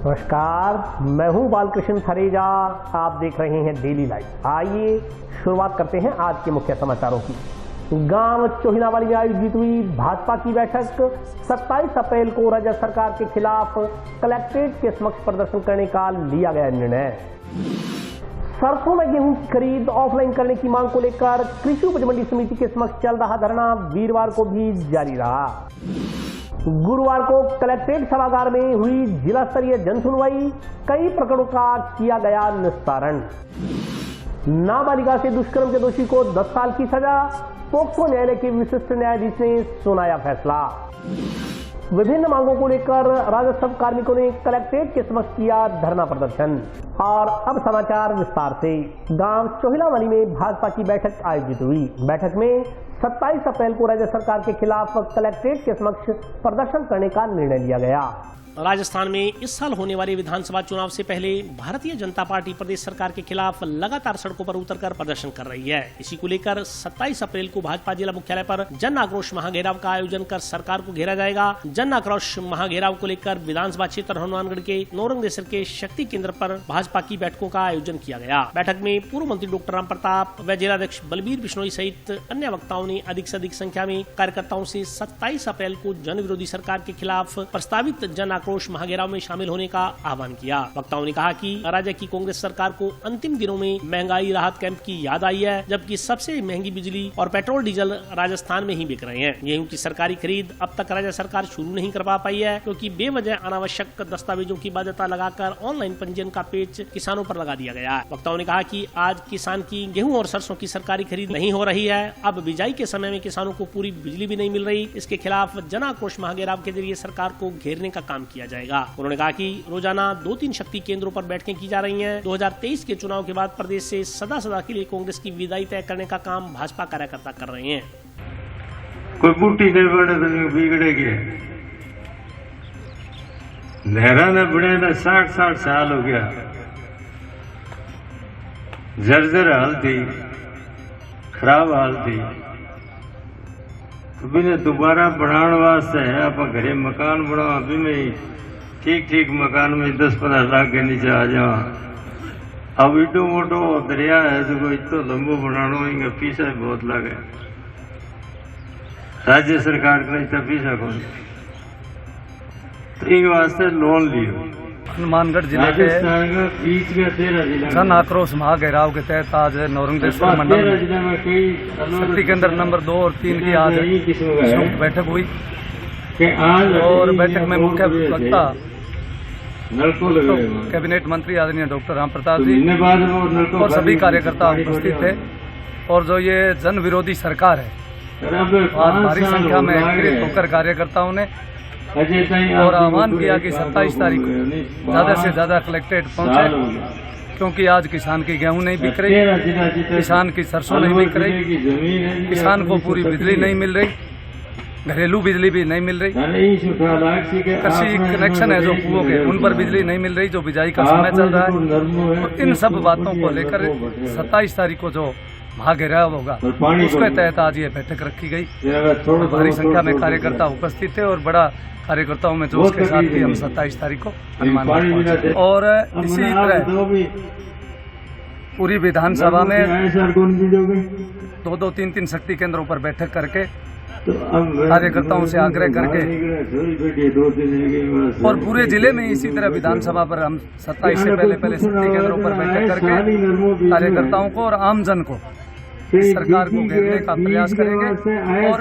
नमस्कार, मैं हूं बालकृष्ण थरेजा। आप देख रहे हैं डेली लाइव। आइए शुरुआत करते हैं आज के मुख्य समाचारों की। गांव चोहिनावाली में आयोजित हुई भाजपा की बैठक। 27 अप्रैल को राज्य सरकार के खिलाफ कलेक्ट्रेट के समक्ष प्रदर्शन करने का लिया गया निर्णय। सरसों में गेहूं की खरीद ऑफलाइन करने की मांग को लेकर कृषि उपज मंडी समिति के समक्ष चल रहा धरना वीरवार को भी जारी रहा। गुरुवार को कलेक्ट्रेट सभागार में हुई जिला स्तरीय जन सुनवाई। कई प्रकरणों का किया गया निस्तारण। नाबालिगा से दुष्कर्म के दोषी को 10 साल की सजा। पोक्सो न्यायालय के विशिष्ट न्यायाधीश ने सुनाया फैसला। विभिन्न मांगों को लेकर राजस्व कार्मिकों ने कलेक्ट्रेट के समक्ष किया धरना प्रदर्शन। और अब समाचार विस्तार से। गांव चोहिनावाली में भाजपा की बैठक आयोजित हुई। बैठक में 27 अप्रैल को राज्य सरकार के खिलाफ कलेक्ट्रेट के समक्ष प्रदर्शन करने का निर्णय लिया गया। राजस्थान में इस साल होने वाले विधानसभा चुनाव से पहले भारतीय जनता पार्टी प्रदेश सरकार के खिलाफ लगातार सड़कों पर उतरकर प्रदर्शन कर रही है। इसी को लेकर 27 अप्रैल को भाजपा जिला मुख्यालय पर जन आक्रोश महाघेराव का आयोजन कर सरकार को घेरा जाएगा। जन आक्रोश महाघेराव को लेकर विधानसभा क्षेत्र हनुमानगढ़ के नौरंगदेसर के शक्ति केंद्र पर भाजपा की बैठकों का आयोजन किया गया। बैठक में पूर्व मंत्री डॉक्टर राम प्रताप व जिलाध्यक्ष बलबीर बिश्नोई सहित अन्य वक्ताओं ने अधिक से अधिक संख्या में कार्यकर्ताओं से 27 अप्रैल को जन विरोधी सरकार के खिलाफ प्रस्तावित जन आक्रोश महाघेराव में शामिल होने का आह्वान किया। वक्ताओं ने कहा कि राज्य की कांग्रेस सरकार को अंतिम दिनों में महंगाई राहत कैंप की याद आई है, जबकि सबसे महंगी बिजली और पेट्रोल डीजल राजस्थान में ही बिक रहे हैं। गेहूं की सरकारी खरीद अब तक राज्य सरकार शुरू नहीं कर पाई है, क्योंकि बेवजह अनावश्यक दस्तावेजों की बाध्यता लगाकर ऑनलाइन पंजीयन का पेच किसानों पर लगा दिया गया है। वक्ताओं ने कहा कि आज किसान की गेहूं और सरसों की सरकारी खरीद नहीं हो रही है। अब बिजाई के समय में किसानों को पूरी बिजली भी नहीं मिल रही। इसके खिलाफ जन आक्रोश महाघेराव के जरिए सरकार को घेरने का काम किया जाएगा। उन्होंने कहा कि रोजाना 2-3 शक्ति केंद्रों पर बैठकें की जा रही हैं। 2023 के चुनाव के बाद प्रदेश से सदा के लिए कांग्रेस की विदाई तय करने का काम भाजपा कार्यकर्ता कर रहे हैं। कोई बूटी बिगड़ेगी। नहरा ने बड़े ने 60 साल हो गया। जर्जर हाल थी, खराब हाल थी। अभी दोबारा बनाने वास्ते आप घरे मकान बनाओ। अभी में ठीक मकान में 10-15 लाख के नीचे आ जाओ। अब इटो मोटो दरिया है जो इतो लंबो बनानो इनका पीछा बहुत लगे। राज्य सरकार का इतना पीछा कौन तो इन वास्ते लोन लियो। हनुमानगढ़ जिले के बीच में 13 जिला जन आक्रोश महाघेराव के तहत आज नौरंगदेसर मंडल में शक्ति केंद्र नंबर 2 और 3 की आज संयुक्त बैठक हुई। और बैठक में मुख्य वक्ता कैबिनेट मंत्री आदरणीय डॉक्टर राम प्रताप जी और सभी कार्यकर्ता उपस्थित थे। और जो ये जन विरोधी सरकार है, आज भारी संख्या में एकत्रित होकर कार्यकर्ताओं ने और आह्वान किया कि 27 तारीख को ज्यादा से ज्यादा कलेक्ट्रेट पहुंचे, क्योंकि आज किसान की गेहूं नहीं बिक रही, किसान की सरसों नहीं बिक रही, किसान को पूरी बिजली नहीं मिल रही, घरेलू बिजली भी नहीं मिल रही, कृषि कनेक्शन है जो कुओं के उन पर बिजली नहीं मिल रही, जो बिजाई का समय चल रहा है। तो इन सब बातों को लेकर 27 तारीख को जो महाघेराव होगा उसके तहत आज ये बैठक रखी गई। भारी संख्या में कार्यकर्ता उपस्थित थे और बड़ा कार्यकर्ताओं में जोश के साथ भी हम 27 तारीख को हनुमानगढ़ पहुंचे। और इसी तरह पूरी विधानसभा में 2-2, 3-3 शक्ति केंद्रों पर बैठक करके कार्यकर्ताओं से आग्रह करके और पूरे जिले में इसी तरह विधानसभा पर हम 27 से पहले शक्ति केंद्रों पर बैठक करके कार्यकर्ताओं को और आमजन को सरकार को घेरने का प्रयास करेंगे। और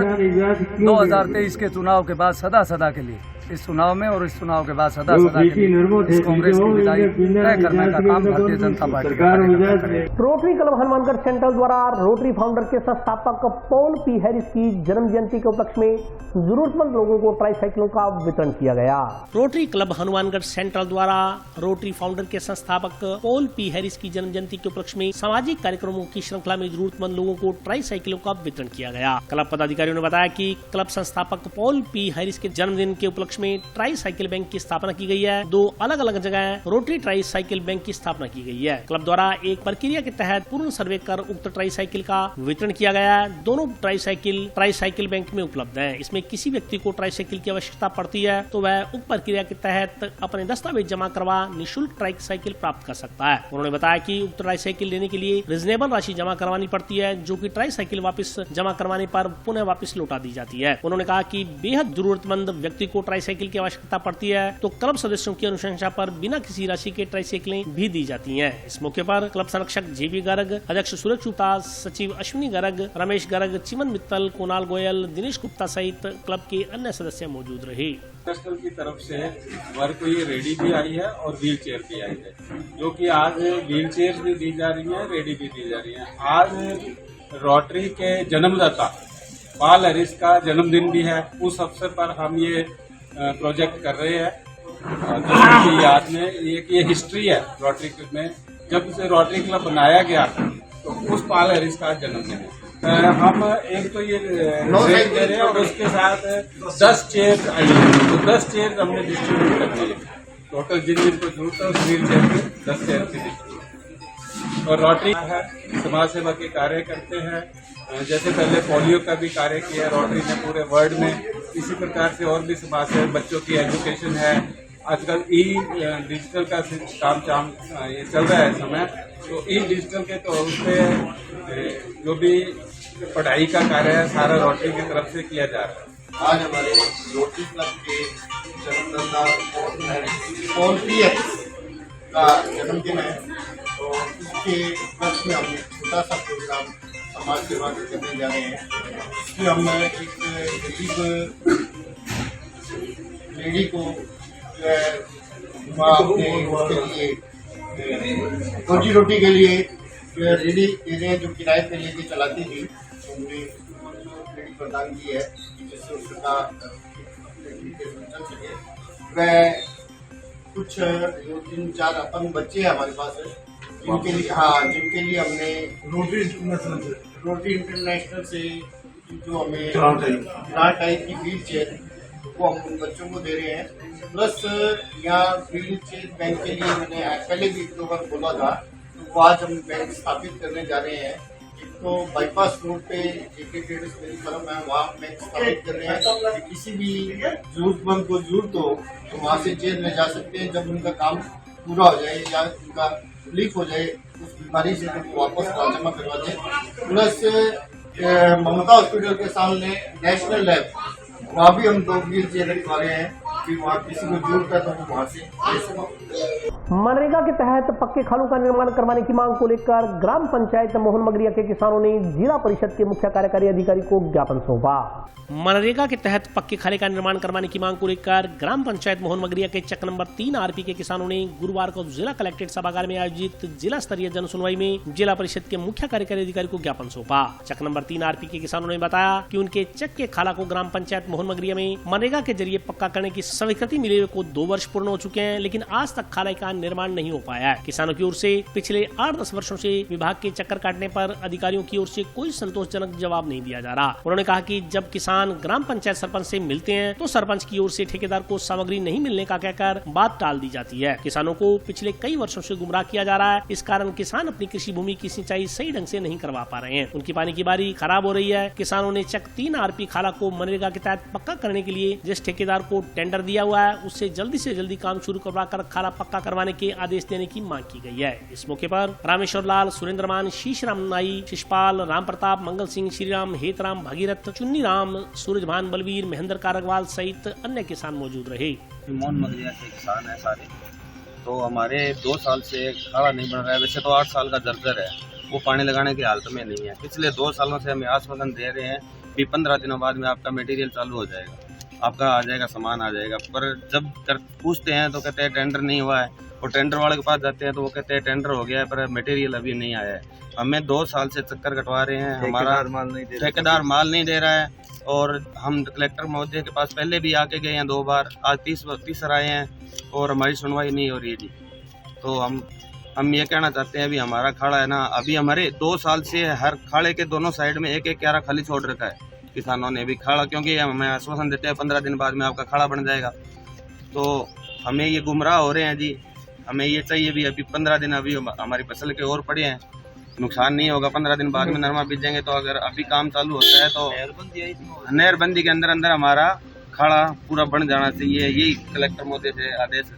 2023 के चुनाव के बाद सदा के लिए इस चुनाव में और इस चुनाव के बाद सदा के लिए इस कांग्रेस की विदाई तय करने का काम भारतीय जनता पार्टी करेगी। रोटरी क्लब हनुमानगढ़ सेंट्रल द्वारा रोटरी फाउंडर के संस्थापक पॉल पी हैरिस की जन्म जयंती के उपलक्ष्य में जरूरतमंद लोगों को ट्राईसाइकिलों का वितरण किया गया। रोटरी क्लब हनुमानगढ़ सेंट्रल द्वारा रोटरी फाउंडर के संस्थापक पॉल पी हैरिस की जन्म जयंती के उपलक्ष्य में सामाजिक कार्यक्रमों की श्रृंखला में जरूरतमंद लोगों को ट्राईसाइकिलों का वितरण किया गया। क्लब पदाधिकारियों ने बताया कि क्लब संस्थापक पॉल पी हैरिस के जन्मदिन के उपलक्ष्य में ट्राई साइकिल बैंक की स्थापना की गई है। 2 अलग अलग जगह रोटरी ट्राई साइकिल बैंक की स्थापना की गई है। क्लब द्वारा एक प्रक्रिया के तहत पूर्ण सर्वे कर उक्त ट्राई साइकिल का वितरण किया गया है। दोनों ट्राई साइकिल बैंक में उपलब्ध है। इसमें किसी व्यक्ति को ट्राई साइकिल की आवश्यकता पड़ती है तो वह उक्त प्रक्रिया के तहत अपने दस्तावेज जमा करवा निःशुल्क ट्राई साइकिल प्राप्त कर सकता है। उन्होंने बताया कि उक्त ट्राई साइकिल लेने के लिए रिजनेबल राशि जमा करवानी पड़ती है, जो कि ट्राई साइकिल वापस जमा करवाने पर पुनः वापस लौटा दी जाती है। उन्होंने कहा कि बेहद जरूरतमंद व्यक्ति को ट्राई साइकिल की आवश्यकता पड़ती है तो क्लब सदस्यों की अनुशंसा पर बिना किसी राशि के ट्राई साइकिलें भी दी जाती हैं। इस मौके पर क्लब संरक्षक जेबी गर्ग, अध्यक्ष सूरज गुप्ता, सचिव अश्विनी गर्ग, रमेश गर्ग, चिमन मित्तल, कुणाल गोयल, दिनेश गुप्ता सहित क्लब के अन्य सदस्य मौजूद रहे। ट्रस्ट की तरफ से वर्क को ये रेडी भी आई है और व्हील चेयर भी आई है, जो कि आज व्हील चेयर भी दी जा रही है, रेडी भी दी जा रही है। आज रोटरी के जन्मदाता पॉल हैरिस का जन्मदिन भी है, उस अवसर पर हम ये प्रोजेक्ट कर रहे हैं जिसकी याद में। ये हिस्ट्री है रोटरी क्लब में, जब से रोटरी क्लब बनाया गया तो उस पॉल हैरिस का जन्मदिन है। हम एक तो ये रेट दे रहे हैं और उसके साथ 10 चेयर आई है, तो 10 चेयर हमने डिस्ट्रीब्यूट कर दी है। टोटल जिन जिनको जरूरत है उस व्हील चेयर के 10 चेयर की डिस्ट्रीब्यूट। और रोटरी है, समाज सेवा के कार्य करते हैं, जैसे पहले पोलियो का भी कार्य किया रोटरी ने पूरे वर्ल्ड में, इसी प्रकार से और भी समाज सेवा, बच्चों की एजुकेशन है। आजकल डिजिटल का काम ये चल रहा है समय, तो डिजिटल के तो उसपे जो भी पढ़ाई का कार्य है सारा रोटरी की तरफ से किया जा रहा है। आज हमारे रोटरी क्लब के जन्मदाता पॉल हैरिस का जन्मदिन है, तो उसके उपलक्ष्य में हम छोटा सा प्रोग्राम समाज सेवा करने जा रहे हैं। इसमें हम एक गरीब लेडी को अपने लिए रोजी रोटी के लिए रेडी दे रहे हैं, जो किराए पे लेके चलाती थी, तो हमने रेडी प्रदान की है जिससे उसका चल सके। वह कुछ 2-3-4 अपंग बच्चे हैं हमारे पास, जिनके लिए हमने रोटरी इंटरनेशनल से जो हमें ग्रांट आई थी व्हील चेयर, वो हम उन बच्चों को दे रहे हैं। प्लस यहाँ व्हील चेयर बैंक के लिए मैंने पहले भी 1-2 बार बोला था, तो आज हम बैंक स्थापित करने जा रहे हैं। एक तो बाईपास रोड पे जेके ट्रेडर्स मेरी फर्म है, वहाँ बैंक स्थापित कर रहे हैं कि किसी भी जरूरतमंद को जरूरत हो तो वहाँ से चेयर ले जा सकते हैं। जब उनका काम पूरा हो जाए या उनका लीक हो जाए उस बीमारी से तो वापस जमा करवा दें। प्लस ममता हॉस्पिटल के सामने नेशनल लैब, वहाँ भी हम 2 व्हील चेयर रखवा रहे हैं कि वहाँ किसी को जरूरत है तो वो वहाँ से ले सकें। मनरेगा के तहत पक्के खालों का निर्माण करवाने की मांग को लेकर ग्राम पंचायत मोहन मगरिया के किसानों ने जिला परिषद के मुख्य कार्यकारी अधिकारी को ज्ञापन सौंपा। मनरेगा के तहत पक्के खाले का निर्माण करवाने की मांग को लेकर ग्राम पंचायत मोहन मगरिया के चक नंबर 3 आरपी के किसानों ने गुरुवार को जिला कलेक्ट्रेट सभागार में आयोजित जिला स्तरीय जन सुनवाई में जिला परिषद के मुख्य कार्यकारी अधिकारी को ज्ञापन सौंपा। चक नंबर 3 आरपी के किसानों ने बताया कि उनके चक के खाला को ग्राम पंचायत मोहन मगरिया में मनरेगा के जरिए पक्का करने की स्वीकृति मिले को 2 वर्ष पूर्ण हो चुके हैं, लेकिन आज तक खाला का निर्माण नहीं हो पाया है। किसानों की ओर से पिछले 8-10 वर्षों से विभाग के चक्कर काटने पर अधिकारियों की ओर से कोई संतोषजनक जवाब नहीं दिया जा रहा। उन्होंने कहा कि जब किसान ग्राम पंचायत सरपंच से मिलते हैं तो सरपंच की ओर से ठेकेदार को सामग्री नहीं मिलने का कहकर बात टाल दी जाती है। किसानों को पिछले कई वर्षों से गुमराह किया जा रहा है। इस कारण किसान अपनी कृषि भूमि की सिंचाई सही ढंग से नहीं करवा पा रहे हैं। उनकी पानी की बारी खराब हो रही है। किसानों ने चक 3 आरपी खाला को मनरेगा के तहत पक्का करने के लिए जिस ठेकेदार को टेंडर दिया हुआ है उससे जल्दी से जल्दी काम शुरू करवाकर खाला पक्का करवाने के आदेश देने की मांग की गई है। इस मौके पर रामेश्वर लाल, सुरेंद्र मान, शीशराम नाई, शिषपाल, राम प्रताप, मंगल सिंह, श्रीराम, हेतराम, भगीरथ, चुन्नी राम, सूरजभान, बलवीर, महेंद्र कारगवाल सहित अन्य किसान मौजूद रहे। मोहन मगरिया के किसान है सारे, तो हमारे 2 साल से खाला नहीं बन रहा है। वैसे तो 8 साल का जर्जर है, वो पानी लगाने की हालत में नहीं है। पिछले 2 सालों से हमें आश्वासन दे रहे हैं कि 15 दिनों बाद में आपका मटेरियल चालू हो जाएगा, आपका आ जाएगा, सामान आ जाएगा। पर जब पूछते हैं तो कहते हैं टेंडर नहीं हुआ है, और टेंडर वाले के पास जाते हैं तो वो कहते हैं टेंडर हो गया है पर मटेरियल अभी नहीं आया है। हमें 2 साल से चक्कर कटवा रहे हैं, हमारा ठेकेदार माल नहीं दे रहा है। और हम कलेक्टर महोदय के पास पहले भी आके गए हैं 2 बार, आज 30 आए हैं और हमारी सुनवाई नहीं हो रही थी। तो हम ये कहना चाहते हैं, अभी हमारा खाड़ा है ना, अभी हमारे 2 साल से हर खाड़े के दोनों साइड में 1-1 क्यारा खाली छोड़ रखा है किसानों ने। भी खाड़ा, क्योंकि हमें आश्वासन देते हैं 15 दिन बाद में आपका खाड़ा बन जाएगा, तो हमें ये गुमराह हो रहे हैं जी। हमें ये चाहिए भी अभी 15 दिन अभी हमारी फसल के और पड़े हैं, नुकसान नहीं होगा। 15 दिन बाद में नरमा बीजेंगे। तो अगर अभी काम चालू होता है तो नहरबंदी के अंदर अंदर हमारा खाड़ा पूरा बन जाना चाहिए। यही कलेक्टर महोदय से आदेश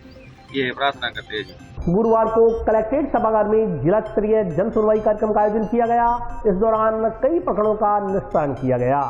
ये प्रार्थना करते हैं। गुरुवार को कलेक्ट्रेट सभागार में जिला स्तरीय जन सुनवाई कार्यक्रम का आयोजन किया गया। इस दौरान कई प्रकरणों का निस्तारण किया गया।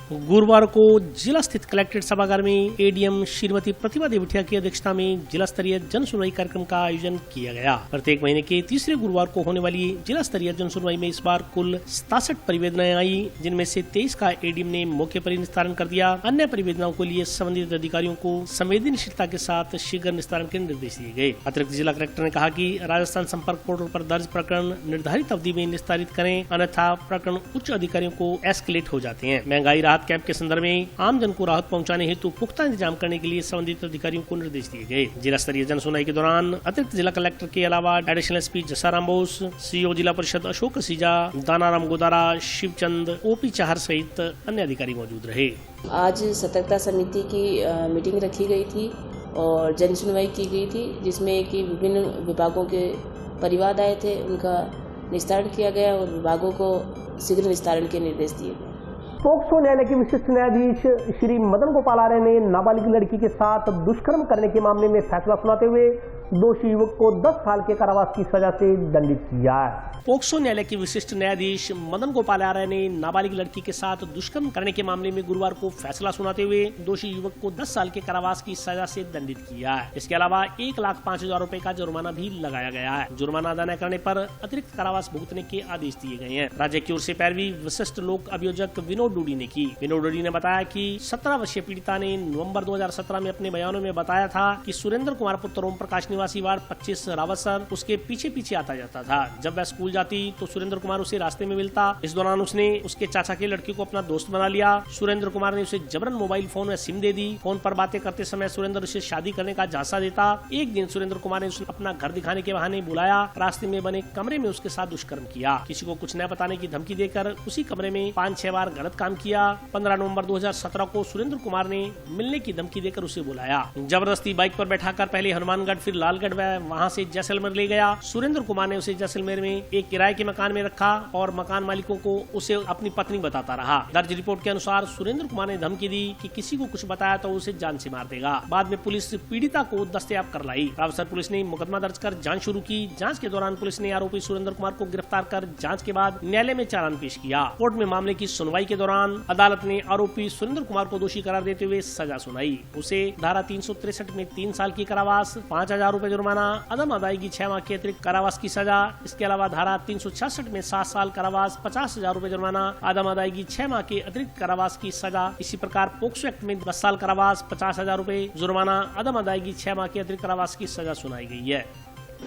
गुरुवार को जिला स्थित कलेक्ट्रेट सभागार में एडीएम श्रीमती प्रतिभा देवटिया की अध्यक्षता में जिला स्तरीय जन सुनवाई कार्यक्रम का आयोजन किया गया। प्रत्येक महीने के तीसरे गुरुवार को होने वाली जिला स्तरीय जन सुनवाई में इस बार कुल 67 परिवेदनाएं आई, जिनमें से 23 का एडीएम ने मौके पर ही निस्तारण कर दिया। अन्य परिवेदनाओं के लिए संबंधित अधिकारियों को संवेदनशीलता के साथ शीघ्र निस्तारण के निर्देश दिए गए। अतिरिक्त जिला कलेक्टर ने कहा कि राजस्थान संपर्क पोर्टल पर दर्ज प्रकरण निर्धारित अवधि में निस्तारित करें, अन्यथा प्रकरण उच्च अधिकारियों को एस्केलेट हो जाते हैं। महंगाई राहत कैंप के संदर्भ में आम जन को राहत पहुंचाने हेतु पुख्ता इंतजाम करने के लिए संबंधित अधिकारियों को निर्देश दिए गए। जिला स्तरीय जन सुनवाई के दौरान अतिरिक्त जिला कलेक्टर के अलावा additional SP Jasaram Bose, CEO जिला परिषद अशोक सीजा, दानाराम गोदारा, शिवचंद, ओपी चाहर सहित अन्य अधिकारी मौजूद रहे। आज सतर्कता समिति की मीटिंग रखी गई थी और जन सुनवाई की गई थी, जिसमें कि विभिन्न विभागों के परिवाद आए थे, उनका निस्तारण किया गया और विभागों को शीघ्र निस्तारण के निर्देश दिए गए। पोक्सो न्यायालय के विशिष्ट न्यायाधीश श्री मदन गोपाल आर्य ने नाबालिग लड़की के साथ दुष्कर्म करने के मामले में फैसला सुनाते हुए दोषी युवक को 10 साल के कारावास की सजा से दंडित किया है। पोक्सो न्यायालय के विशिष्ट न्यायाधीश मदन गोपाल आर्य ने नाबालिग लड़की के साथ दुष्कर्म करने के मामले में गुरुवार को फैसला सुनाते हुए दोषी युवक को 10 साल के कारावास की सजा से दंडित किया है। इसके अलावा 1,05,000 रुपए का जुर्माना भी लगाया गया है। जुर्माना अदा न करने पर अतिरिक्त कारावास भुगतने के आदेश दिए गए हैं। राज्य की ओर से पैरवी विशिष्ट लोक अभियोजक विनोद डूडी ने की। विनोद डूडी ने बताया कि 17 वर्षीय पीड़िता ने नवंबर 2017 में अपने बयानों में बताया था कि सुरेंद्र कुमार पुत्र ओम प्रकाश निवासी वार्ड 25 रावतसर उसके पीछे पीछे आता जाता था। जब वह स्कूल जाती तो सुरेंद्र कुमार उसे रास्ते में मिलता। इस दौरान उसने उसके चाचा के लड़के को अपना दोस्त बना लिया। सुरेंद्र कुमार ने उसे जबरन मोबाइल फोन में सिम दे दी। फोन पर बातें करते समय सुरेंद्र उसे शादी करने का झांसा देता। एक दिन सुरेंद्र कुमार ने उसे अपना घर दिखाने के बहाने बुलाया। रास्ते में बने कमरे में उसके साथ दुष्कर्म किया। किसी को कुछ न बताने की धमकी देकर उसी कमरे में 5-6 बार गलत काम किया। 15 नवंबर 2017 को सुरेंद्र कुमार ने मिलने की धमकी देकर उसे बुलाया। जबरदस्ती बाइक पर बैठाकर पहले हनुमानगढ़ फिर लालगढ़ वहां से जैसलमेर ले गया। सुरेंद्र कुमार ने उसे जैसलमेर में एक किराए के मकान में रखा और मकान मालिकों को उसे अपनी पत्नी बताता रहा। दर्ज रिपोर्ट के अनुसार सुरेंद्र कुमार ने धमकी दी कि किसी को कुछ बताया तो उसे जान से मार देगा। बाद में पुलिस पीड़िता को दस्तयाब कर लाई। रावतसर पुलिस ने मुकदमा दर्ज कर जांच शुरू की। जांच के दौरान पुलिस ने आरोपी सुरेंद्र कुमार को गिरफ्तार कर जांच के बाद न्यायालय में चालान पेश किया। कोर्ट में मामले की सुनवाई के दौरान अदालत ने आरोपी सुरेंद्र कुमार को दोषी करार देते हुए सजा सुनाई। उसे धारा 363 में 3 साल की कारावास, 5,000 रुपए जुर्माना, अदम अदायगी 6 माह की अतिरिक्त कारावास की सजा। इसके अलावा धारा 366 में 7 साल कारावास, 50,000 रुपए जुर्माना, आदम अदायगी 6 माह के अतिरिक्त कारावास की सजा। इसी प्रकार पोक्सो एक्ट में 10 साल कारावास, 50,000 रुपए जुर्माना, अदम अदायगी 6 माह के अतिरिक्त कारावास की सजा सुनाई गई है।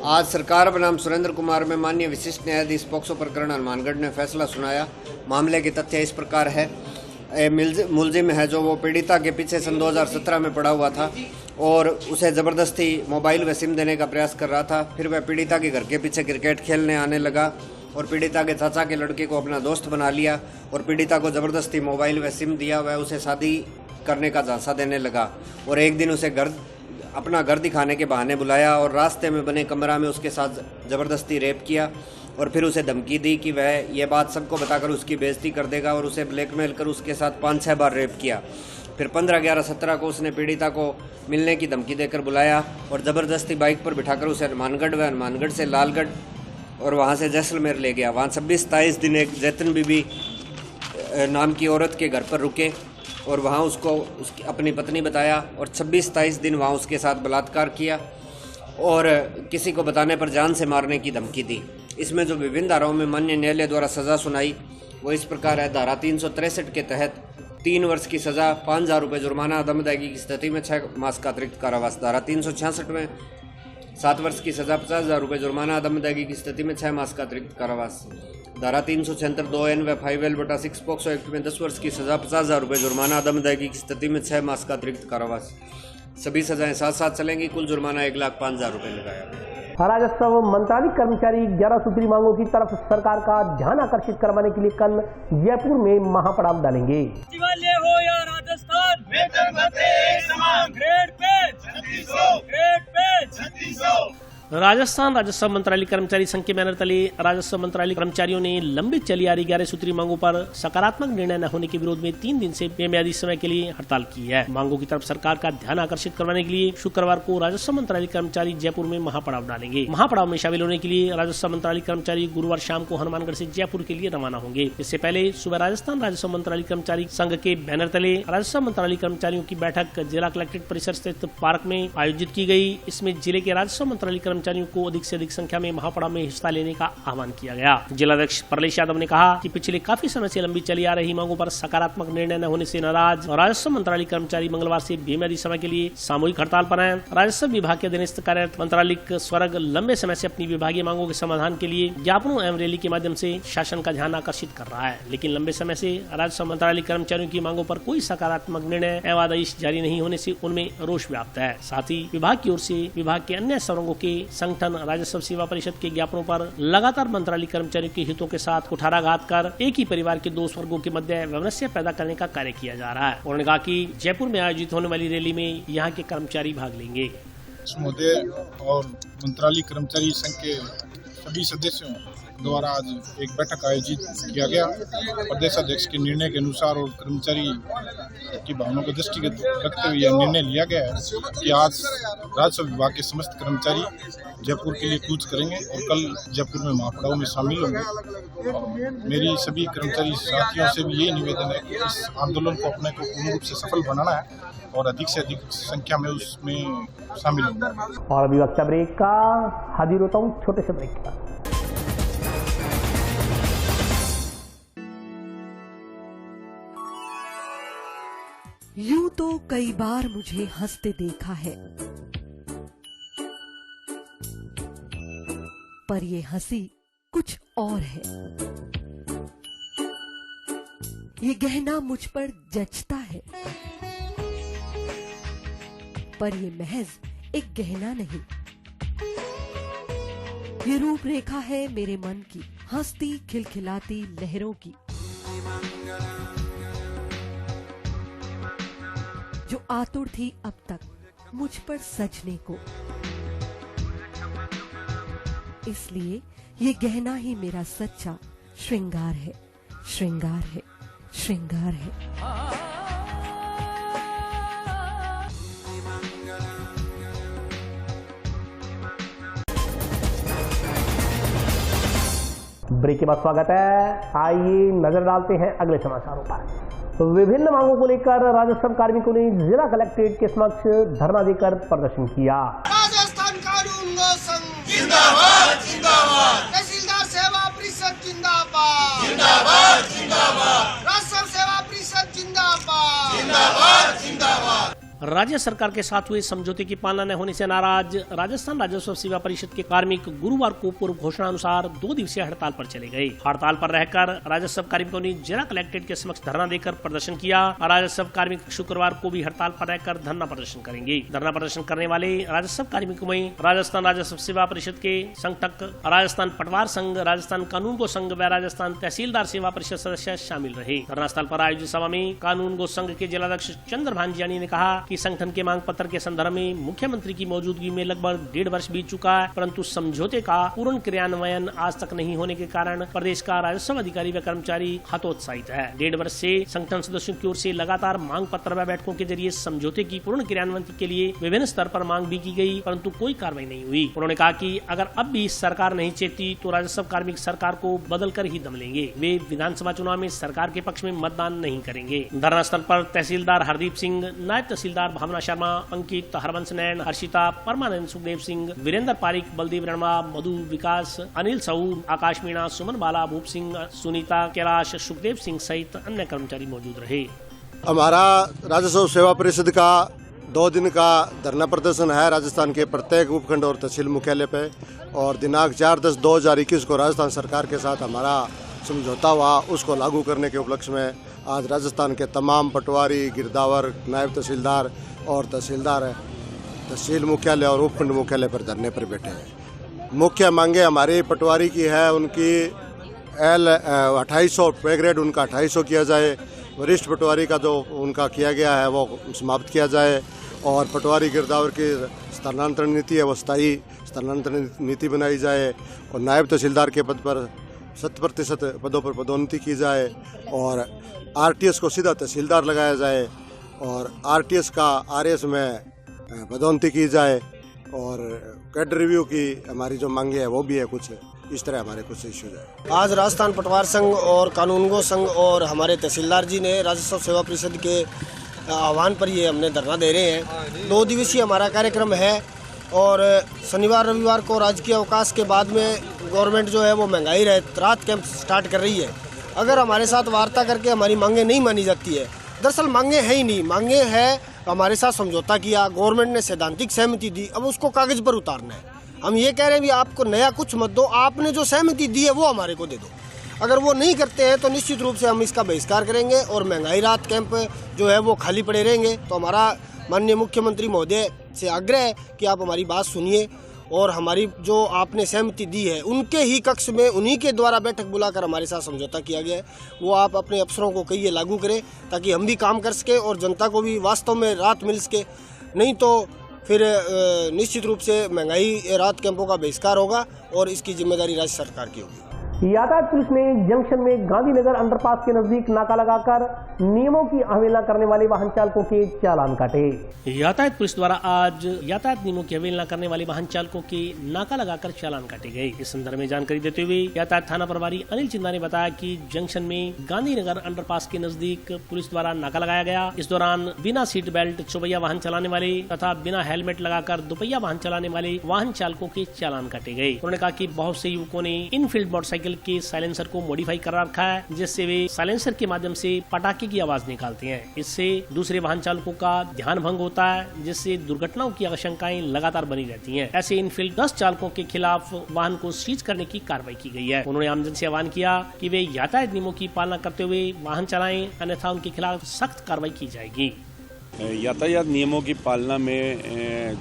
आज सरकार बनाम सुरेंद्र कुमार में माननीय विशिष्ट न्यायाधीश पोक्सो प्रकरण हनुमानगढ़ ने फैसला सुनाया। मामले के तथ्य इस प्रकार है। मुलजिम है जो वो पीड़िता के पीछे सन 2017 में पड़ा हुआ था और उसे ज़बरदस्ती मोबाइल व सिम देने का प्रयास कर रहा था। फिर वह पीड़िता के घर के पीछे क्रिकेट खेलने आने लगा और पीड़िता के चाचा के लड़के को अपना दोस्त बना लिया और पीड़िता को ज़बरदस्ती मोबाइल व सिम दिया। वह उसे शादी करने का झांसा देने लगा और एक दिन उसे अपना घर दिखाने के बहाने बुलाया और रास्ते में बने कमरा में उसके साथ ज़बरदस्ती रेप किया और फिर उसे धमकी दी कि वह यह बात सबको बताकर उसकी बेइज्जती कर देगा और उसे ब्लैकमेल कर उसके साथ 5-6 बार रेप किया। फिर 15, 11, 17 को उसने पीड़िता को मिलने की धमकी देकर बुलाया और ज़बरदस्ती बाइक पर बिठाकर उसे हनुमानगढ़ व हनुमानगढ़ से लालगढ़ और वहाँ से जैसलमेर ले गया। वहाँ 26-27 दिन एक जैतन बीबी नाम की औरत के घर पर रुके और वहाँ उसको उसकी अपनी पत्नी बताया और 26-27 दिन वहाँ उसके साथ बलात्कार किया और किसी को बताने पर जान से मारने की धमकी दी। इसमें जो विभिन्न धाराओं में माननीय न्यायालय द्वारा सज़ा सुनाई वो इस प्रकार है। धारा 363 के तहत 3 वर्ष की सज़ा, 5,000 रुपये जुर्माना, अदम अदायगी की स्थिति में 6 मास का अतिरिक्त कारावास। धारा 366 में 7 वर्ष की सज़ा, 50,000 रुपये जुर्माना, अदम अदायगी की स्थिति में 6 मास का अतिरिक्त कारावास। धारा 376 2N व 5L/6 पोक्सो एक्ट में 10 वर्ष की सज़ा, 50,000 रुपये जुर्माना, अदम अदायगी की स्थिति में 6 मास का अतिरिक्त कारावास। सभी सजाएं साथ साथ चलेंगी। कुल जुर्माना 1,05,000 रुपये लगाया। राजस्व मंत्रालय कर्मचारी 11 सूत्री मांगों की तरफ सरकार का ध्यान आकर्षित करवाने के लिए कल जयपुर में महापड़ाव डालेंगे। सचिवालय हो या राजस्थान, वेतन भत्ते समान, ग्रेड पे राजस्थान राजस्व मंत्रालय कर्मचारी संघ के बैनर तले राजस्व मंत्रालय कर्मचारियों ने लंबित चली आ रही 11 सूत्री मांगों पर सकारात्मक निर्णय न होने के विरोध में 3 दिन से बेमियादी समय के लिए हड़ताल की है। मांगों की तरफ सरकार का ध्यान आकर्षित करवाने के लिए शुक्रवार को राजस्व मंत्रालय कर्मचारी जयपुर में महापड़ाव डालेंगे। महापड़ाव में शामिल होने के लिए राजस्व मंत्रालय कर्मचारी गुरुवार शाम को हनुमानगढ़ से जयपुर के लिए रवाना होंगे। इससे पहले सुबह राजस्थान राजस्व मंत्रालय कर्मचारी संघ के बैनर तले राजस्व मंत्रालय कर्मचारियों की बैठक जिला कलेक्ट्रेट परिसर स्थित पार्क में आयोजित की गई। इसमें जिले के राजस्व मंत्रालय कर्मचारियों को अधिक से अधिक संख्या में महापड़ाव में हिस्सा लेने का आह्वान किया गया। जिलाध्यक्ष प्रलेश यादव ने कहा कि पिछले काफी समय से लंबी चली आ रही मांगों पर सकारात्मक निर्णय न होने से नाराज राजस्व मंत्रालय कर्मचारी मंगलवार से बेमियादी समय के लिए सामूहिक हड़ताल पर हैं। राजस्व विभाग के अधीनस्थ कार्यरत मंत्रालयिक स्वर्ग लंबे समय से अपनी विभागीय मांगों के समाधान के लिए ज्ञापनों एवं रैली के माध्यम से शासन का ध्यान आकर्षित कर रहा है, लेकिन लंबे समय से राजस्व मंत्रालय कर्मचारियों की मांगों पर कोई सकारात्मक निर्णय एवं आदेश जारी नहीं होने से उनमें रोष व्याप्त है। साथ ही विभाग की ओर से विभाग के अन्य वर्गों के संगठन राजस्व सेवा परिषद के ज्ञापनों पर लगातार मंत्रालय कर्मचारियों के हितों के साथ कुठाराघात कर एक ही परिवार के 2 वर्गों के मध्य वैमनस्य पैदा करने का कार्य किया जा रहा है। उन्होंने कहा कि जयपुर में आयोजित होने वाली रैली में यहाँ के कर्मचारी भाग लेंगे। महोदय और मंत्रालय कर्मचारी संघ के सभी सदस्यों द्वारा आज एक बैठक आयोजित किया गया। प्रदेश अध्यक्ष के निर्णय के अनुसार और कर्मचारी की भावनाओं को दृष्टिगत रखते हुए यह निर्णय लिया गया है कि आज राजस्व विभाग के समस्त कर्मचारी जयपुर के लिए कूच करेंगे और कल जयपुर में महापड़ाव में शामिल होंगे। मेरी सभी कर्मचारी साथियों से भी यही निवेदन है कि इस आंदोलन को अपने को पूर्ण रूप से सफल बनाना है और अधिक से अधिक संख्या में उसमें शामिल होंगे। और अभी वक्त ब्रेक का, हाजिर होता हूँ छोटे से ब्रेक का। यूं तो कई बार मुझे हंसते देखा है, पर ये हंसी कुछ और है। ये गहना मुझ पर जचता है, पर ये महज एक गहना नहीं। ये रूपरेखा है मेरे मन की, हंसती खिलखिलाती लहरों की, जो आतुर थी अब तक मुझ पर सजने को। इसलिए ये गहना ही मेरा सच्चा श्रृंगार है, श्रृंगार है, श्रृंगार है। ब्रेक के बाद स्वागत है। आइए नजर डालते हैं अगले समाचारों पर। विभिन्न मांगों को लेकर राजस्व कार्मिकों ने जिला कलेक्ट्रेट के समक्ष धरना देकर प्रदर्शन किया। राजस्थान कानून गो संघ जिंदाबाद जिंदाबाद, तहसीलदार सेवा परिषद जिंदाबाद जिंदाबाद जिंदाबाद, राजस्व सेवा परिषद जिंदाबाद जिंदाबाद जिंदाबाद। राज्य सरकार के साथ हुए समझौते की पालना न होने से नाराज राजस्थान राजस्व सेवा परिषद के कार्मिक गुरुवार को पूर्व घोषणा अनुसार 2 दिवसीय हड़ताल पर चले गए। हड़ताल पर रहकर राजस्व कार्मिकों ने जिला कलेक्ट्रेट के समक्ष धरना देकर प्रदर्शन किया। राजस्व कार्मिक शुक्रवार को भी हड़ताल पर रहकर धरना प्रदर्शन करेंगे। धरना प्रदर्शन करने वाले राजस्व कार्मिकों में राजस्थान राजस्व सेवा परिषद के संगठक, राजस्थान पटवार संघ, राजस्थान कानून गो संघ व राजस्थान तहसीलदार सेवा परिषद सदस्य शामिल रहे। धरना स्थल पर आयोजित सभा में कानून गो संघ के जिलाध्यक्ष चंद्र भांजियानी ने कहा कि संगठन के मांग पत्र के संदर्भ में मुख्यमंत्री की मौजूदगी में लगभग 1.5 वर्ष बीत चुका है, परंतु समझौते का पूर्ण क्रियान्वयन आज तक नहीं होने के कारण प्रदेश का राजस्व अधिकारी व कर्मचारी हतोत्साहित है। 1.5 वर्ष से संगठन सदस्यों की ओर से लगातार मांग पत्र व बैठकों के जरिए समझौते की पूर्ण क्रियान्वयन के लिए विभिन्न स्तर पर मांग भी की गई, परंतु कोई कार्रवाई नहीं हुई। उन्होंने कहा कि अगर अब भी सरकार नहीं चेती तो राजस्व कार्मिक सरकार को बदल कर ही दम लेंगे। वे विधानसभा चुनाव में सरकार के पक्ष में मतदान नहीं करेंगे। धरना स्थल पर तहसीलदार हरदीप सिंह, नायब तहसीलदार भावना शर्मा, अंकित, हरबंस नैन, हर्षिता, परमानंद, सुखदेव सिंह, वीरेंद्र पारिक, बलदेव रणवा, मधु, विकास, अनिल साहू, आकाश मीणा, सुमन बाला, भूप सिंह, सुनीता, कैलाश, सुखदेव सिंह सहित अन्य कर्मचारी मौजूद रहे। हमारा राजस्व सेवा परिषद का 2 दिन का धरना प्रदर्शन है राजस्थान के प्रत्येक उपखंड और तहसील मुख्यालय पे, और दिनांक 4/10/2021 को राजस्थान सरकार के साथ हमारा समझौता हुआ, उसको लागू करने के उपलक्ष्य में आज राजस्थान के तमाम पटवारी, गिरदावर, नायब तहसीलदार और तहसीलदार तहसील मुख्यालय और उपखंड मुख्यालय पर धरने पर बैठे हैं। मुख्य मांगे हमारी पटवारी की है, उनकी L 2800 पे ग्रेड उनका 2800 किया जाए, वरिष्ठ पटवारी का जो उनका किया गया है वो समाप्त किया जाए, और पटवारी गिरदावर की स्थानांतरण नीति है वो स्थायी स्थानांतरण नीति बनाई जाए और नायब तहसीलदार के पद पर 100% पदों पर पदोन्नति की जाए और आरटीएस को सीधा तहसीलदार लगाया जाए और आरटीएस का आरएस में पदोन्नति की जाए और कैडर रिव्यू की हमारी जो मांगे है वो भी है, कुछ इस तरह हमारे कुछ इश्यूज है। आज राजस्थान पटवार संघ और कानूनगो संघ और हमारे तहसीलदार जी ने राजस्व सेवा परिषद के आह्वान पर ये हमने धरना दे रहे हैं। 2 दिवसीय हमारा कार्यक्रम है और शनिवार रविवार को राजकीय अवकाश के बाद में गवर्नमेंट जो है वो महंगाई राहत कैंप स्टार्ट कर रही है। अगर हमारे साथ वार्ता करके हमारी मांगे नहीं मानी जाती है, दरअसल मांगे है ही नहीं, मांगे है हमारे साथ समझौता किया, गवर्नमेंट ने सैद्धांतिक सहमति दी, अब उसको कागज पर उतारना है। हम ये कह रहे हैं भी आपको नया कुछ मत दो, आपने जो सहमति दी है वो हमारे को दे दो। अगर वो नहीं करते हैं तो निश्चित रूप से हम इसका बहिष्कार करेंगे और महंगाई राहत कैंप जो है वो खाली पड़े रहेंगे। तो हमारा माननीय मुख्यमंत्री महोदय से आग्रह है कि आप हमारी बात सुनिए और हमारी जो आपने सहमति दी है उनके ही कक्ष में उन्हीं के द्वारा बैठक बुलाकर हमारे साथ समझौता किया गया है, वो आप अपने अफसरों को कहिए लागू करें ताकि हम भी काम कर सके और जनता को भी वास्तव में राहत मिल सके। नहीं तो फिर निश्चित रूप से महंगाई राहत कैंपों का बहिष्कार होगा और इसकी जिम्मेदारी राज्य सरकार की होगी। यातायात पुलिस ने जंक्शन में गांधीनगर अंडरपास के नजदीक नाका लगाकर नियमों की अवहेलना करने वाले वाहन चालकों के चालान काटे। यातायात पुलिस द्वारा आज यातायात नियमों की अवहेलना करने वाले वाहन चालकों के नाका लगाकर चालान काटे गए। इस संदर्भ में जानकारी देते हुए यातायात थाना प्रभारी अनिल चिंदा ने बताया कि जंक्शन में गांधीनगर अंडरपास के नजदीक पुलिस द्वारा नाका लगाया गया। इस दौरान बिना सीट बेल्ट चौपहिया वाहन चलाने वाले तथा बिना हेलमेट लगाकर दुपहिया वाहन चलाने वाले वाहन चालकों के चालान काटे गए। उन्होंने कहा कि बहुत से युवकों ने इनफील्ड मोटरसाइकिल के साइलेंसर को मॉडिफाई कर रखा है, जिससे वे साइलेंसर के माध्यम से पटाखे की आवाज निकालते हैं। इससे दूसरे वाहन चालकों का ध्यान भंग होता है, जिससे दुर्घटनाओं की आशंकाएं लगातार बनी रहती हैं। ऐसे इनफील्ड 10 चालकों के खिलाफ वाहन को सीज करने की कार्रवाई की गई है। उन्होंने आमजन से आह्वान किया कि वे यातायात नियमों की पालना करते हुए वाहन चलाएं, अन्यथा उनके खिलाफ सख्त कार्रवाई की जाएगी। यातायात नियमों की पालना में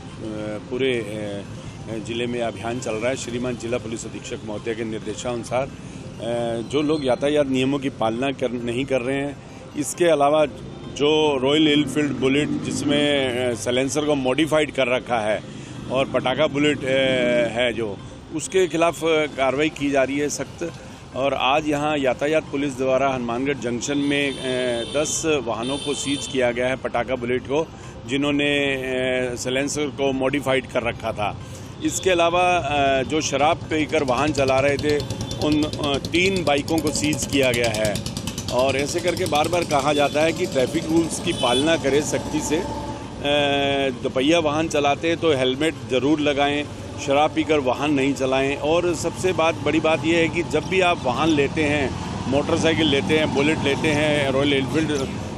पूरे जिले में अभियान चल रहा है। श्रीमान जिला पुलिस अधीक्षक महोदय के निर्देशानुसार जो लोग यातायात नियमों की पालना नहीं कर रहे हैं, इसके अलावा जो रॉयल एनफील्ड बुलेट जिसमें साइलेंसर को मॉडिफाइड कर रखा है और पटाखा बुलेट है जो, उसके खिलाफ कार्रवाई की जा रही है सख्त। और आज यहाँ यातायात पुलिस द्वारा हनुमानगढ़ जंक्शन में 10 वाहनों को सीज किया गया है, पटाखा बुलेट को, जिन्होंने साइलेंसर को मॉडिफाइड कर रखा था। इसके अलावा जो शराब पीकर वाहन चला रहे थे उन 3 बाइकों को सीज किया गया है। और ऐसे करके बार बार कहा जाता है कि ट्रैफिक रूल्स की पालना करें सख्ती से। दोपहिया वाहन चलाते तो हेलमेट ज़रूर लगाएं, शराब पीकर वाहन नहीं चलाएं। और सबसे बड़ी बात यह है कि जब भी आप वाहन लेते हैं, मोटरसाइकिल लेते हैं, बुलेट लेते हैं रॉयल एनफील्ड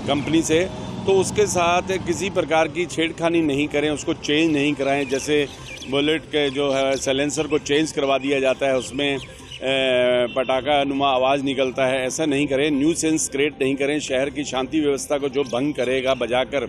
कंपनी से, तो उसके साथ किसी प्रकार की छेड़खानी नहीं करें, उसको चेंज नहीं कराएं। जैसे बुलेट के जो है साइलेंसर को चेंज करवा दिया जाता है, उसमें पटाखा नुमा आवाज़ निकलता है, ऐसा नहीं करें। न्यूसेंस क्रिएट नहीं करें। शहर की शांति व्यवस्था को जो भंग करेगा बजाकर,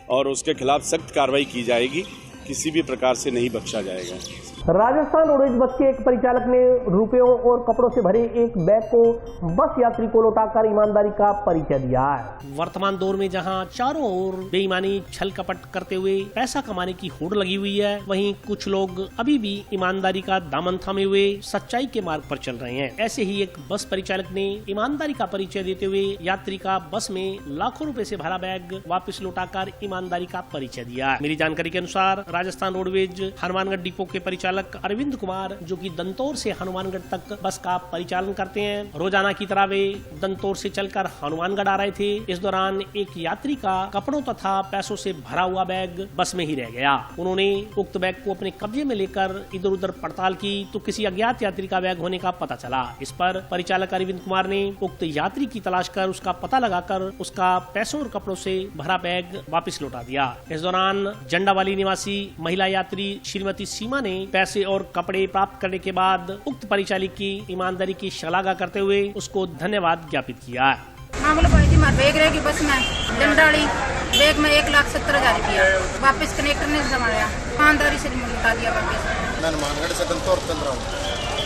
और उसके खिलाफ सख्त कार्रवाई की जाएगी, किसी भी प्रकार से नहीं बख्शा जाएगा। राजस्थान रोडवेज बस के एक परिचालक ने रुपयों और कपड़ों से भरे एक बैग को बस यात्री को लौटाकर ईमानदारी का परिचय दिया है। वर्तमान दौर में जहां चारों ओर बेईमानी छल कपट करते हुए पैसा कमाने की होड़ लगी हुई है, वहीं कुछ लोग अभी भी ईमानदारी का दामन थामे हुए सच्चाई के मार्ग पर चल रहे हैं। ऐसे ही एक बस परिचालक ने ईमानदारी का परिचय देते हुए यात्री का बस में लाखों रुपए से भरा बैग वापस लौटाकर ईमानदारी का परिचय दिया। मेरी जानकारी के अनुसार राजस्थान रोडवेज हनुमानगढ़ डिपो के परिचालक अरविंद कुमार, जो कि दंतौर से हनुमानगढ़ तक बस का परिचालन करते हैं, रोजाना की तरह वे दंतौर से चलकर हनुमानगढ़ आ रहे थे। इस दौरान एक यात्री का कपड़ों तथा पैसों से भरा हुआ बैग बस में ही रह गया। उन्होंने उक्त बैग को अपने कब्जे में लेकर इधर उधर पड़ताल की तो किसी अज्ञात यात्री का बैग होने का पता चला। इस पर परिचालक अरविंद कुमार ने उक्त यात्री की तलाश कर उसका पता लगाकर उसका पैसों और कपड़ों से भरा बैग वापस लौटा दिया। इस दौरान जंडावाली निवासी महिला यात्री श्रीमती सीमा ने पैसे और कपड़े प्राप्त करने के बाद उक्त परिचालक की ईमानदारी की शलाघा करते हुए उसको धन्यवाद ज्ञापित किया। मामला भाई जी मार बैग रहेगी बस में डंडाली बैग में 1,70,000 रुपया वापस कनेक्टर ने संभाला, ईमानदारी से लौटा दिया वापस। मैं हनुमानगढ़ से दंतौर चल रहा हूँ।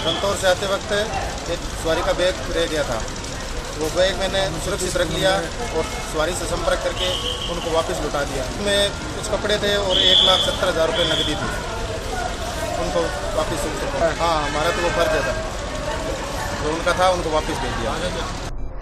दंतौर से आते वक्त एक सवारी का बैग रह गया था, वो बैग मैंने सुरक्षित रख लिया और सवारी से संपर्क करके उनको वापस लौटा दिया। उसमें कुछ कपड़े थे और 1,70,000 रुपये नकदी थी। उनको वापस हाँ हमारा तो वो फर्ज था, जो उनका था उनको वापस भेज दिया।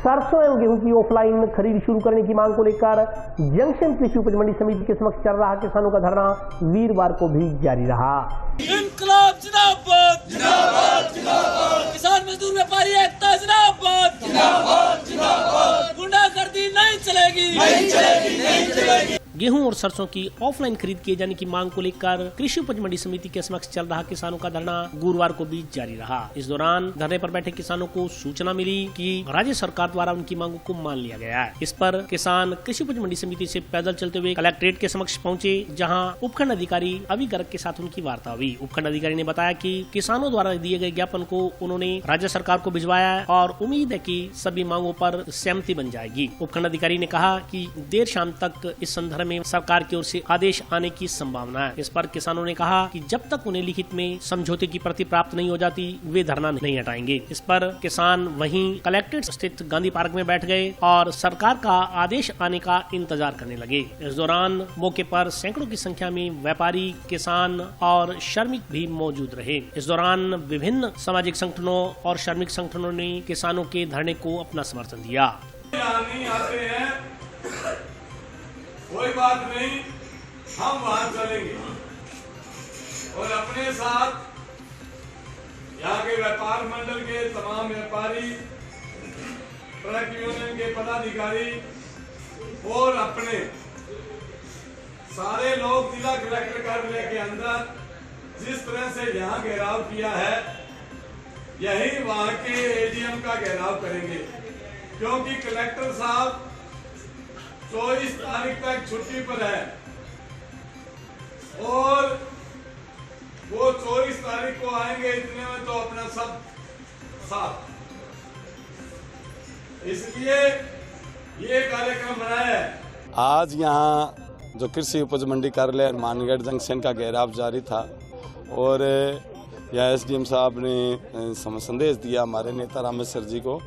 सरसों एवं गेहूं की ऑफलाइन खरीद शुरू करने की मांग को लेकर जंक्शन कृषि उपज मंडी समिति के समक्ष चल रहा किसानों का धरना वीरवार को भी जारी रहा। इनकलाब जिंदाबाद जिंदाबाद जिंदाबाद, किसान मजदूर व्यापारी एकता जिंदाबाद जिंदाबाद जिंदाबाद, गुंडागर्दी नहीं चलेगी नहीं चलेगी नहीं चलेगी। गेहूं और सरसों की ऑफलाइन खरीद किए जाने की मांग को लेकर कृषि उपज मंडी समिति के समक्ष चल रहा किसानों का धरना गुरुवार को भी जारी रहा। इस दौरान धरने पर बैठे किसानों को सूचना मिली कि राज्य सरकार द्वारा उनकी मांगों को मान लिया गया है। इस पर किसान कृषि उपज मंडी समिति से पैदल चलते हुए कलेक्ट्रेट के समक्ष पहुंचे, जहां उपखंड अधिकारी अभी गर्ग के साथ उनकी वार्ता हुई। उपखंड अधिकारी ने बताया कि किसानों द्वारा दिए गए ज्ञापन को उन्होंने राज्य सरकार को भिजवाया है और उम्मीद है कि सभी मांगों पर सहमति बन जाएगी। उपखंड अधिकारी ने कहा कि देर शाम तक इस संदर्भ में सरकार की ओर से आदेश आने की संभावना है। इस पर किसानों ने कहा कि जब तक उन्हें लिखित में समझौते की प्रति प्राप्त नहीं हो जाती वे धरना नहीं हटाएंगे। इस पर किसान वहीं कलेक्ट्रेट स्थित गांधी पार्क में बैठ गए और सरकार का आदेश आने का इंतजार करने लगे। इस दौरान मौके पर सैकड़ों की संख्या में व्यापारी, किसान और श्रमिक भी मौजूद रहे। इस दौरान विभिन्न सामाजिक संगठनों और श्रमिक संगठनों ने किसानों के धरने को अपना समर्थन दिया। कोई बात नहीं, हम वहां चलेंगे और अपने साथ यहाँ के व्यापार मंडल के तमाम व्यापारी, ट्रक यूनियन के पदाधिकारी और अपने सारे लोग जिला कलेक्टर कार्यालय के अंदर जिस तरह से यहाँ घेराव किया है, यही वहाँ के एडीएम का घेराव करेंगे, क्योंकि कलेक्टर साहब 24 तारीख तक छुट्टी पर है और वो 24 तारीख को आएंगे, इतने में तो अपना सब साथ, इसलिए ये कार्यक्रम बनाया है। आज यहाँ जो कृषि उपज मंडी कार्यालय हनुमानगढ़ जंक्शन का घेराव जारी था और यहाँ एसडीएम साहब ने संदेश दिया हमारे नेता रामेश्वर जी को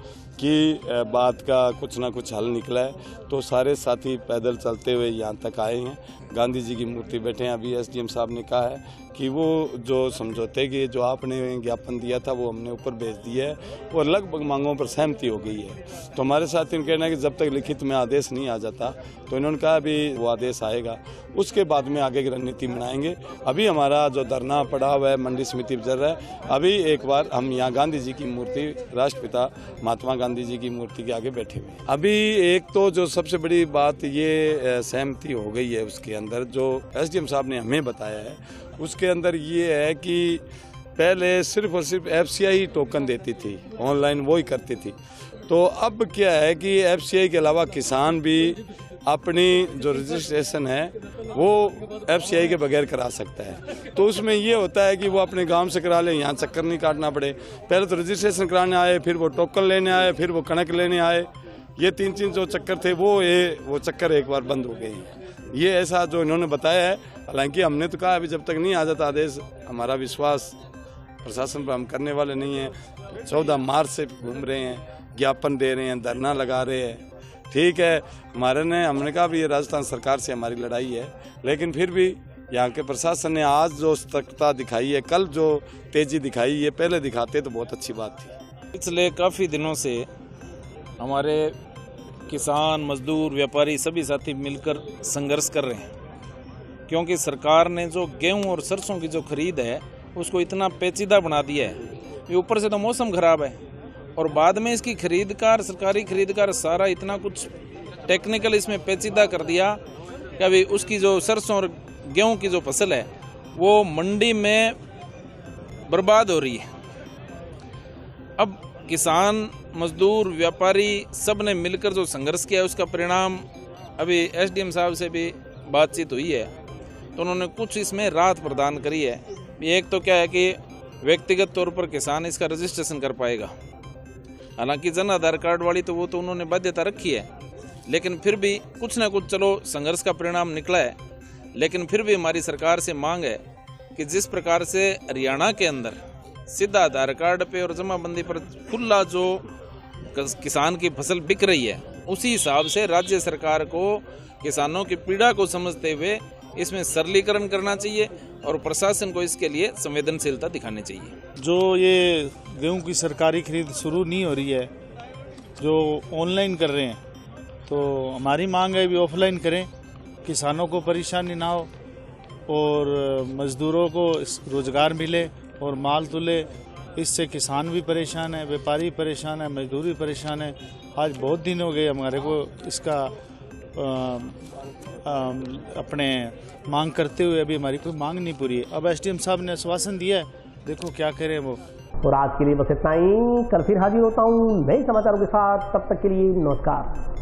कि बात का कुछ ना कुछ हल निकला है, तो सारे साथी पैदल चलते हुए यहाँ तक आए हैं। गांधी जी की मूर्ति बैठे हैं। अभी एसडीएम साहब ने कहा है कि वो जो समझौते की जो आपने ज्ञापन दिया था वो हमने ऊपर भेज दिया है और लगभग मांगों पर सहमति हो गई है। तो हमारे साथ इनका कहना है कि जब तक लिखित में आदेश नहीं आ जाता, तो इन्होंने कहा अभी वो आदेश आएगा, उसके बाद में आगे की रणनीति बनाएंगे। अभी हमारा जो धरना पड़ा हुआ है मंडी समिति चल रहा है, अभी एक बार हम यहाँ गांधी जी की मूर्ति, राष्ट्रपिता महात्मा गांधी जी की मूर्ति के आगे बैठे हुए। अभी एक तो जो सबसे बड़ी बात ये सहमति हो गई है उसके अंदर, जो एसडीएम साहब ने हमें बताया है उसके अंदर ये है कि पहले सिर्फ और सिर्फ एफसीआई टोकन देती थी, ऑनलाइन वो ही करती थी। तो अब क्या है कि एफसीआई के अलावा किसान भी अपनी जो रजिस्ट्रेशन है वो एफसीआई के बगैर करा सकता है। तो उसमें ये होता है कि वो अपने गांव से करा ले, यहाँ चक्कर नहीं काटना पड़े। पहले तो रजिस्ट्रेशन कराने आए, फिर वो टोकन लेने आए, फिर वो कणक लेने आए। ये तीन जो चक्कर थे वो चक्कर एक बार बंद हो गए हैं। ये ऐसा जो इन्होंने बताया है। हालांकि हमने तो कहा अभी जब तक नहीं आ जाता आदेश, हमारा विश्वास प्रशासन पर हम करने वाले नहीं हैं। 14 मार्च से घूम रहे हैं, ज्ञापन दे रहे हैं, धरना लगा रहे हैं। ठीक है, हमने कहा भी ये राजस्थान सरकार से हमारी लड़ाई है, लेकिन फिर भी यहाँ के प्रशासन ने आज जो सतर्कता दिखाई है, कल जो तेजी दिखाई है, पहले दिखाते तो बहुत अच्छी बात थी। पिछले काफ़ी दिनों से हमारे किसान, मजदूर, व्यापारी सभी साथी मिलकर संघर्ष कर रहे हैं, क्योंकि सरकार ने जो गेहूं और सरसों की जो खरीद है उसको इतना पेचीदा बना दिया है। ये ऊपर से तो मौसम खराब है और बाद में इसकी सरकारी खरीदकार सारा इतना कुछ टेक्निकल इसमें पेचीदा कर दिया कि अभी उसकी जो सरसों और गेहूं की जो फसल है वो मंडी में बर्बाद हो रही है। अब किसान, मजदूर, व्यापारी सब ने मिलकर जो संघर्ष किया है उसका परिणाम अभी एसडीएम साहब से भी बातचीत हुई है, तो उन्होंने कुछ इसमें राहत प्रदान करी है। एक तो क्या है कि व्यक्तिगत तौर पर किसान इसका रजिस्ट्रेशन कर पाएगा। हालांकि जन आधार कार्ड वाली तो वो तो उन्होंने बाध्यता रखी है, लेकिन फिर भी कुछ ना कुछ चलो संघर्ष का परिणाम निकला है। लेकिन फिर भी हमारी सरकार से मांग है कि जिस प्रकार से हरियाणा के अंदर सीधा आधार कार्ड पे और जमाबंदी पर खुला जो किसान की फसल बिक रही है, उसी हिसाब से राज्य सरकार को किसानों की पीड़ा को समझते हुए इसमें सरलीकरण करना चाहिए और प्रशासन को इसके लिए संवेदनशीलता दिखानी चाहिए। जो ये गेहूं की सरकारी खरीद शुरू नहीं हो रही है, जो ऑनलाइन कर रहे हैं, तो हमारी मांग है भी ऑफलाइन करें, किसानों को परेशानी ना हो और मजदूरों को रोजगार मिले और माल तुले। इससे किसान भी परेशान है, व्यापारी परेशान है, मजदूर भी परेशान है। आज बहुत दिन हो गए हमारे को इसका अपने मांग करते हुए, अभी हमारी कोई मांग नहीं पूरी है। अब एसडीएम साहब ने आश्वासन दिया है, देखो क्या करें वो। और आज के लिए बस इतना ही। कल फिर हाजिर होता हूँ नए समाचारों के साथ, तब तक के लिए नमस्कार।